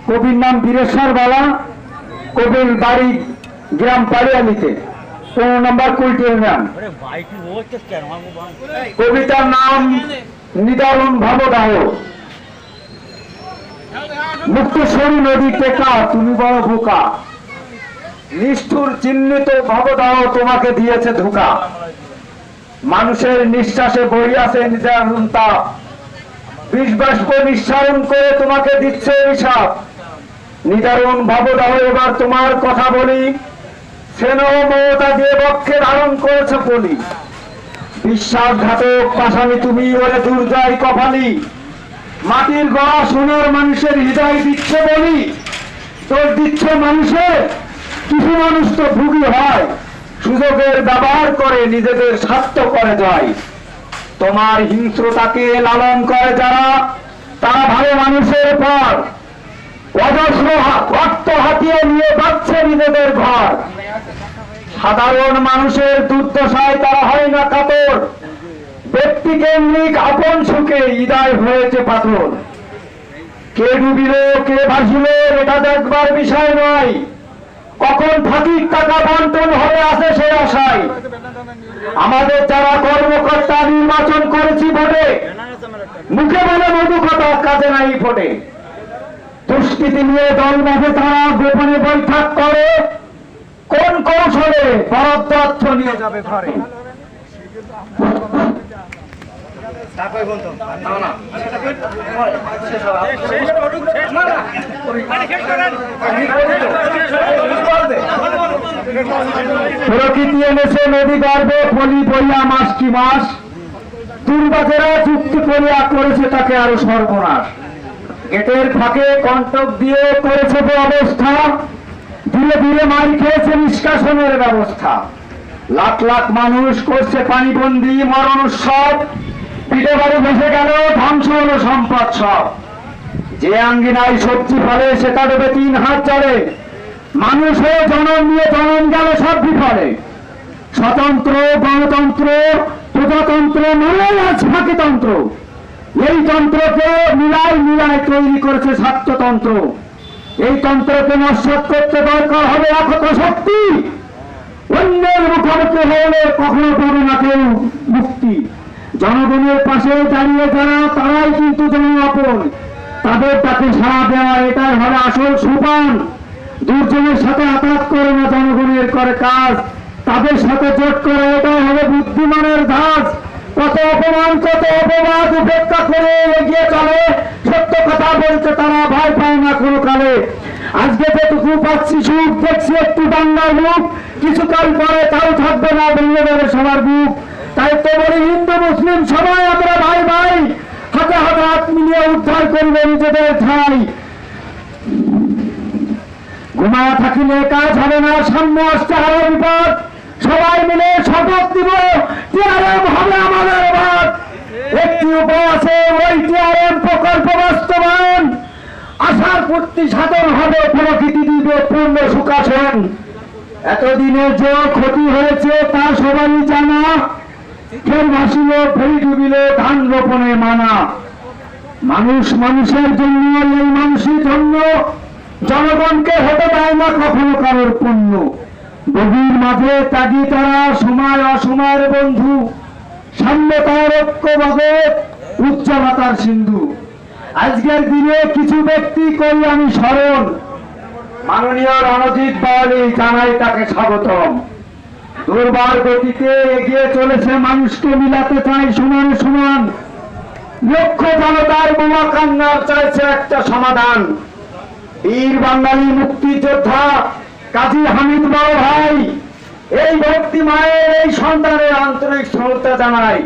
কবির নাম বীরেশ্বর বালা, কবির বাড়ি গ্রাম পাড়িয়ালিতে, 15 নম্বর কুলটির নাম। কবিতার নাম নিদারুণ ভাবদাহ। মুক্তেশ্বরী নদী টেকা তুমি বড় বোকা, নিষ্ঠুর চিহ্নিত ভাবদাহ তোমাকে দিয়েছে ধোঁকা। মানুষের নিঃশ্বাসে বহিয়াছে নিদারুণ তাপ, বিষ বাষ্প নিঃসারণ করে তোমাকে দিচ্ছে অভিশাপ। নিদারুণ ভাবদাহ এবার তোমার কথা বলি, স্নেহ মমতা দিয়ে বক্ষে ধারণ করেছে বলি। বিশ্বাসঘাতক পাশানি তুমি ওরে দুর্জয় কপালি, মাটির গড়া সোনার মানুষের হৃদয় দিচ্ছ বলি। তোর দিচ্ছ মানুষের, কিছু মানুষ তো ভুগি হয়, সুযোগের ব্যবহার করে নিজেদের স্বার্থ করে যায়। তোমার হিংস্রতাকে লালন করে যারা, তারা ভালো মানুষের পর অজস্র রক্ত হাতিয়ে নিয়ে যাচ্ছে নিজেদের ঘর। সাধারণ মানুষের দুর্দশায় তারা হয় না কাতর, ব্যক্তিকেন্দ্রিক আপন সুখে হৃদয় হয়েছে পাথর। কে ডুবিল কে ভাসিল এটা দেখবার বিষয় নয়, কখন ফাঁকির টাকা বন্টন হবে আসে সে আশায়। আমাদের যারা কর্মকর্তা নির্বাচন করেছি ভোটে, মুখে বলে মধু কথা কাজে নাই ফোটে। দুষ্কৃতি নিয়ে দল মাঝে তারা গোপনে বৈঠক করে, কোন কৌশলে বরাদ্দ অর্থ নিয়ে যাবে ঘরে। প্রকৃতি এনেছে নদী গর্ভে ফলি বইয়া মাস কি মাস, দুর্বাচেরা চুক্তি করিয়া করেছে তাকে আরো সর্বনাশ। গেটের ফাঁকে কণ্টক দিয়ে করেছে অবস্থা, ধীরে ধীরে মারি খেয়েছে নিষ্কাশনের ব্যবস্থা। লাখ লাখ মানুষ করছে পানিবন্দি মরণ উৎসব, পিঠে বাড়ি ভেসে গেল ধ্বংস হলো সম্পদ সব। যে আঙ্গিনায় সবজি ফলে সেটা দেবে 3 হাত চলে, মানুষ হয়ে জনম নিয়ে জনম গেল সব বিফলে। স্বতন্ত্র গণতন্ত্র প্রজাতন্ত্র নয় আজ ফাঁকিতন্ত্র, এই তন্ত্রকে মিলাই মিলাই তৈরি করেছে স্বার্থতন্ত্র। এই তন্ত্রকে নস্যাৎ করতে দরকার হবে একত শক্তি, অন্যের মুখোমুখি হলে কখনো পাবে না কেউ মুক্তি। জনগণের পাশে দাঁড়িয়ে যারা তারাই কিন্তু জন আপন, তাদের তাকে সাড়া দেওয়া এটাই হবে আসল সোপান। দুর্জনের সাথে আঘাত করে না জনগণের করে কাজ, তাদের সাথে জোট করে এটাই হবে বুদ্ধিমানের ধাজ। কত অপমান কত অপবাদ উপেক্ষা করে এগিয়ে চলে, সত্য কথা বলছে তারা ভয় পায় না কোনো কালে। আজকে যেটুকু পাচ্ছি সুখ দেখছি একটু বাংলার মুখ, কিছুকাল পরে তাও থাকবে না ভেঙে যাবে সবার বুক। তাই তো বলি হিন্দু মুসলিম সবাই আমরা ভাই ভাই, হাতে হাতে হাত মিলিয়ে উদ্ধার করবে নিজেদের ঠাই। ঘুমায় থাকিলে কাজ হবে না, সামনে আসতে হবে বিপদ, সবাই মিলে শপথ দিব টিআরএম হবে আমাদের বাদ। একটি উপায় আছে ওই টিআরএম প্রকল্প বাস্তবায়ন, আশার পূর্তি সাধন হবে প্রকৃতি দিবে পূর্ণ সুখাসন। এতদিনে যে ক্ষতি হয়েছে তা সবাই জানা, ফের ভাসিল ফেরি ডুবিল ধান রোপণে মানা। মানুষ মানুষের জন্য এই মানুষের জন্য, জনগণকে হতে দেয় না কখনো কারোর পণ্য। গভীর মাঝে ত্যাগী তারা সময় অসময়ের বন্ধু, সামনে তার ঐক্যভাবে উজ্জ্বলতার সিন্ধু। আজকের দিনে কিছু ব্যক্তি করি আমি স্মরণ, মাননীয় রণজিৎ বাওয়ালি জানাই তাকে স্বাগতম। দুর্বার গতিতে এগিয়ে চলেছে, মানুষকে মিলাতে চাই সমান সমান। লক্ষ জনতার বোমা কান্নার চাইছে একটা সমাধান। বীর বাঙালি মুক্তিযোদ্ধা কাজী হামিদ বড় ভাই, এই ভক্তি মায়ের এই সন্তানের আন্তরিক শ্রদ্ধা জানাই।